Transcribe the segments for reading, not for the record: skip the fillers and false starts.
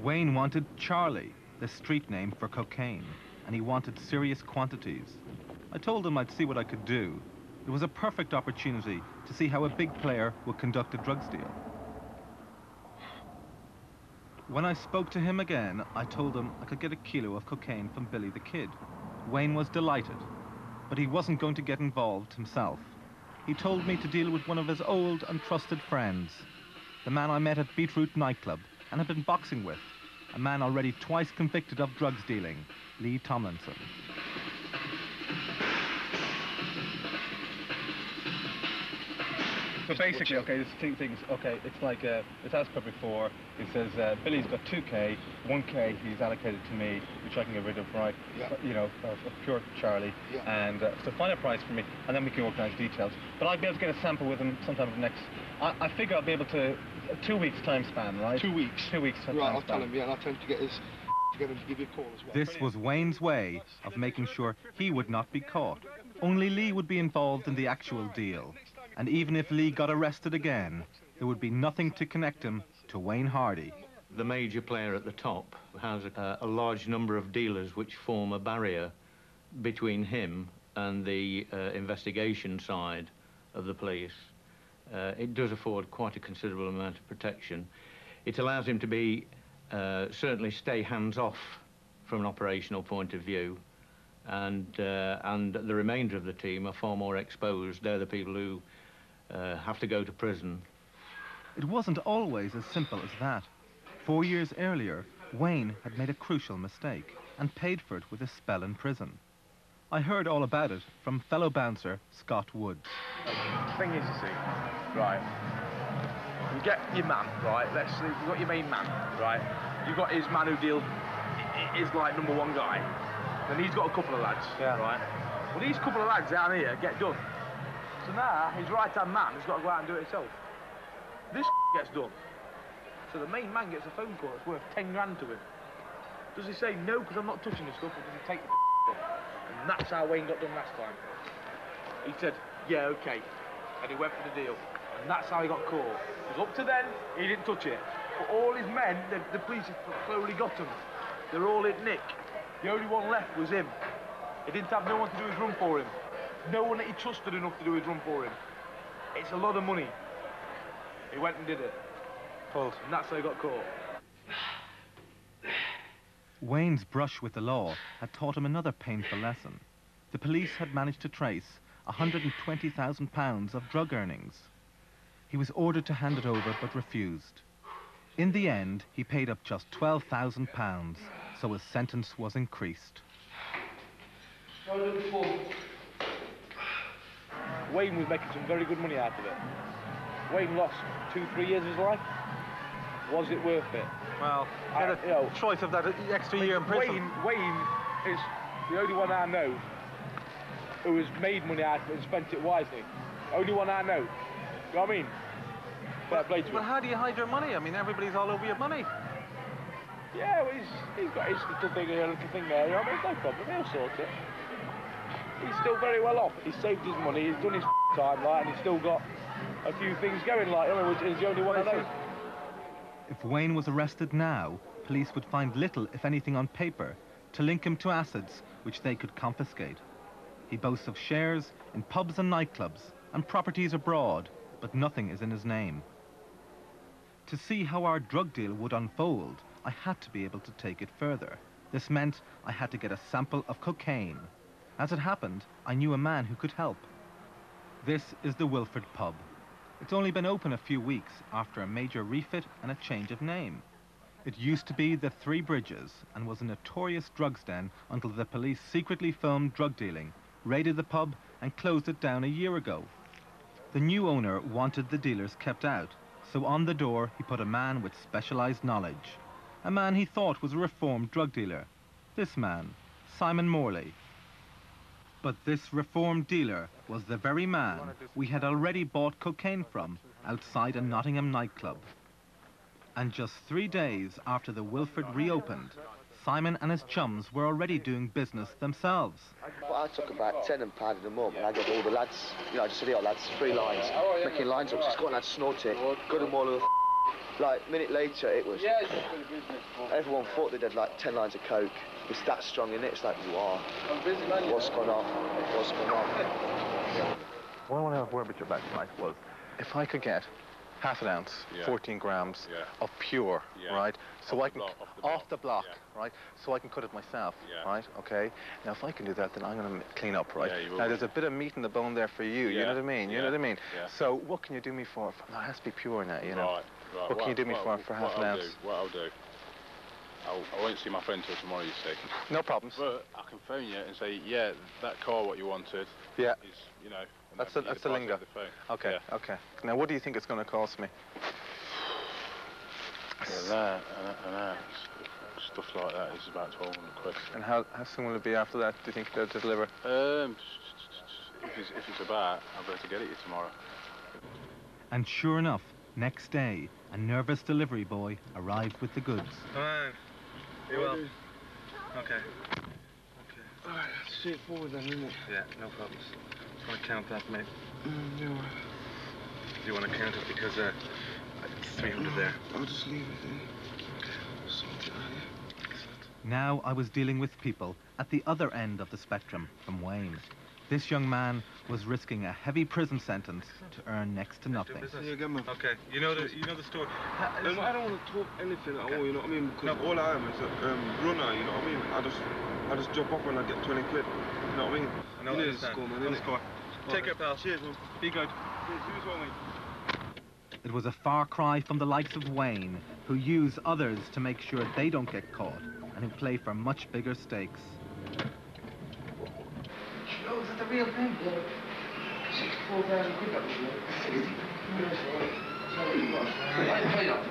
Wayne wanted Charlie, the street name for cocaine, and he wanted serious quantities. I told him I'd see what I could do. It was a perfect opportunity to see how a big player would conduct a drugs deal. When I spoke to him again, I told him I could get a kilo of cocaine from Billy the Kid. Wayne was delighted, but he wasn't going to get involved himself. He told me to deal with one of his old and trusted friends, the man I met at Beetroot nightclub and had been boxing with, a man already twice convicted of drugs dealing, Lee Tomlinson. So basically, okay, there's two things. Okay, it's like, it's as per before. It says Billy's got 2K, 1K he's allocated to me, which I can get rid of, right? Yeah. You know, of pure Charlie. Yeah. And so find a price for me, and then we can organise details. But I'll be able to get a sample with him sometime in the next... I figure I'll be able to... 2 weeks time span, right? 2 weeks. 2 weeks time right, span. I'll tell him, yeah, and I'll tell him to get his... to get him to give you a call as well. This was Wayne's way of making sure he would not be caught. Only Lee would be involved in the actual deal. And even if Lee got arrested again, there would be nothing to connect him to Wayne Hardy. The major player at the top has a large number of dealers which form a barrier between him and the investigation side of the police. It does afford quite a considerable amount of protection. It allows him to be, certainly stay hands-off from an operational point of view, and the remainder of the team are far more exposed. They're the people who have to go to prison. It wasn't always as simple as that. 4 years earlier, Wayne had made a crucial mistake and paid for it with a spell in prison. I heard all about it from fellow bouncer Scott Woods. The thing is, you see, right, you get your man, right, let's see, you've got your main man, right, you've got his man who deals, is like #1 guy, then he's got a couple of lads, yeah, right, well these couple of lads down here get done, so now his right-hand man has got to go out and do it himself. This gets done, so the main man gets a phone call that's worth 10 grand to him. Does he say no because I'm not touching this stuff, or does he take the stuff? And that's how Wayne got done last time. He said, yeah, okay, and he went for the deal. And that's how he got caught. Because up to then, he didn't touch it. But all his men, the police have slowly got him. They're all at Nick. The only one left was him. He didn't have no one to do his run for him. No one that he trusted enough to do his run for him. It's a lot of money. He went and did it. Pulled. And that's how he got caught. Wayne's brush with the law had taught him another painful lesson. The police had managed to trace £120,000 of drug earnings. He was ordered to hand it over but refused. In the end, he paid up just £12,000, so his sentence was increased. Wayne was making some very good money out of it. Wayne lost 2-3 years of his life. Was it worth it? Well, you know, choice of that extra year in prison. Wayne is the only one I know who has made money out of it and spent it wisely. Only one I know. You know what I mean? Fair play to him. Well, how do you hide your money? I mean, everybody's all over your money. Yeah, well, he's got his little thing here, little thing there. You know, there's no problem. He'll sort it. He's still very well off. He's saved his money. He's done his time, like, and he's still got a few things going, like, I mean, which is the only one I know. If Wayne was arrested now, police would find little, if anything, on paper to link him to assets which they could confiscate. He boasts of shares in pubs and nightclubs and properties abroad, but nothing is in his name. To see how our drug deal would unfold, I had to be able to take it further. This meant I had to get a sample of cocaine. As it happened, I knew a man who could help. This is the Wilford pub. It's only been open a few weeks after a major refit and a change of name. It used to be the Three Bridges and was a notorious drugs den until the police secretly filmed drug dealing, raided the pub and closed it down a year ago. The new owner wanted the dealers kept out, so on the door he put a man with specialised knowledge. A man he thought was a reformed drug dealer. This man, Simon Morley. But this reformed dealer was the very man we had already bought cocaine from outside a Nottingham nightclub. And just 3 days after the Wilford reopened, Simon and his chums were already doing business themselves. I took about 10 and pounded them up, and I got all the lads, you know, I just said, "Yo, lads, 3 lines, making lines up, just go on, lads, snort it, got them all over Like, a minute later, it was... Yeah, it's just for the business. Everyone thought they did like 10 lines of coke. It's that strong in it. It's like, you are. I'm busy, man. What's going on? What's going on? What I want to have a word with you about tonight was, if I could get half an ounce, 14 grams of pure, right? So I can off the block, right? So I can cut it myself, right? Okay. Now, if I can do that, then I'm going to clean up, right? Now, there's a bit of meat in the bone there for you. You know what I mean? You know what I mean? So, what can you do me for? No, it has to be pure now, you know. Right. What can you do me for half an ounce? What I'll do. I won't see my friend till tomorrow, you see. No problems. But I can phone you and say, yeah, that car, what you wanted. Yeah. Is, you know. That's the lingo. Okay, okay. Now, what do you think it's going to cost me? Yeah, that, stuff like that is about 1,200 quid. And how soon will it be after that, do you think they'll deliver? If it's about, I'll be able to get it you tomorrow. And sure enough, next day, a nervous delivery boy arrived with the goods. Come on. You will. Okay. Alright, that's straightforward then, isn't it? Yeah, no problems. Just want to count that, mate. Yeah. Do you want to count it because it's 300 there? I'll just leave it there. Okay. Sort it out, yeah. Now I was dealing with people at the other end of the spectrum from Wayne. This young man was risking a heavy prison sentence to earn next to nothing. See you again, man. Okay, you know the story. I don't want to talk anything at all, you know what I mean? Because all I am is a runner, you know what I mean? I just jump off when I get 20 quid, you know what I mean? I know, you know the score, man, innit? Take care, pal. Cheers, man. Be good. Cheers, mate. It was a far cry from the likes of Wayne, who use others to make sure they don't get caught, and who play for much bigger stakes. Oh, is that the real thing? Yeah. 64,000 quid, that was it. I didn't pay that.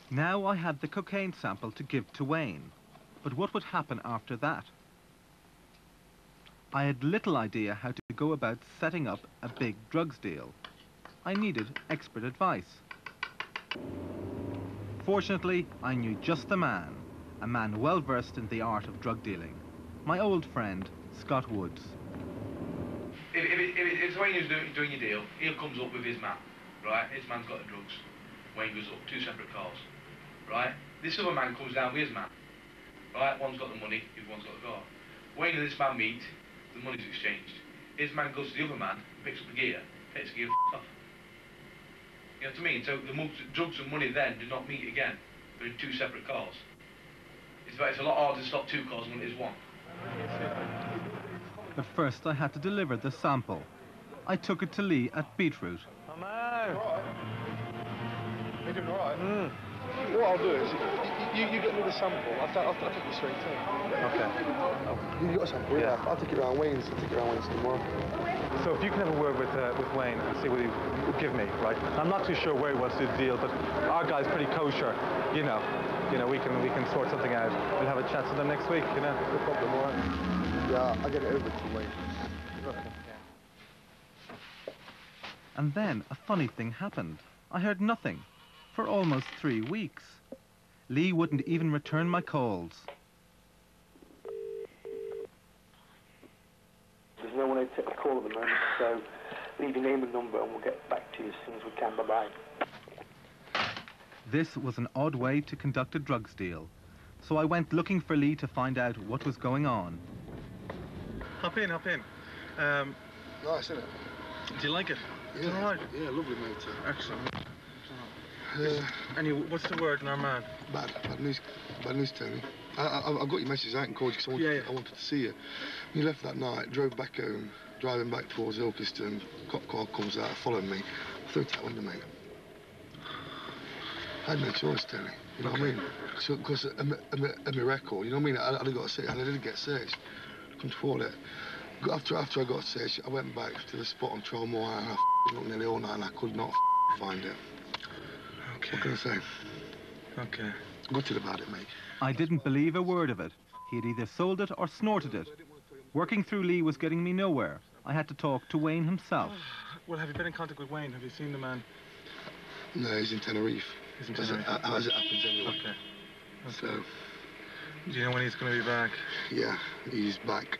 Now I had the cocaine sample to give to Wayne, but what would happen after that? I had little idea how to go about setting up a big drugs deal. I needed expert advice. Fortunately, I knew just the man, a man well versed in the art of drug dealing, my old friend, Scott Woods. If it's Wayne who's doing your deal, he comes up with his man, right? His man's got the drugs. Wayne goes up, 2 separate cars, right? This other man comes down with his man, right? One's got the money, the other one's got the car. Wayne and this man meet, the money's exchanged. His man goes to the other man, picks up the gear, takes the gear off. You know what I mean? So the drugs and money then do not meet again. They're in 2 separate cars. It's a lot harder to stop 2 cars than it is 1. But first I had to deliver the sample. I took it to Lee at Beetroot. Come on. You're doing all right. What I'll do is, you get me the sample, I'll take you straight in. Okay. You got a sample? Yeah. I'll take it around Wayne's tomorrow. So if you can have a word with Wayne and see what he would give me, right? I'm not too sure where he wants to do the deal, but our guy's pretty kosher, you know. We can sort something out. We'll have a chat to them next week, you know. No problem, all right? Yeah, I'll get it over to Wayne. Okay. And then a funny thing happened. I heard nothing for almost 3 weeks. Lee wouldn't even return my calls. There's no one to take the call at the moment, so leave your name and number and we'll get back to you as soon as we can. Bye-bye. This was an odd way to conduct a drugs deal, so I went looking for Lee to find out what was going on. Hop in. Nice, isn't it? Do you like it? Yeah, all right? Yeah, lovely, mate. Excellent. Anyway, what's the word in our man? Bad news, Tony. I got your message. I hadn't called you because I wanted to see you. You left that night, drove back home, driving back towards Ilkeston. Cop car comes out, followed me. I threw it out window, mate. I had no choice, Tony. You know what I mean? Because of my record, you know what I mean? I got searched, and I didn't get searched. Come to fall it. After I got searched, I went back to the spot on Trollmore and I looked nearly all night and I could not find it. Okay. What can I say? Okay. Gutted about it, mate. I didn't believe a word of it. He had either sold it or snorted it. Working through Lee was getting me nowhere. I had to talk to Wayne himself. Well, have you been in contact with Wayne? Have you seen the man? No, he's in Tenerife. He's in Tenerife. As it happens anyway. Okay. So, do you know when he's going to be back? Yeah, he's back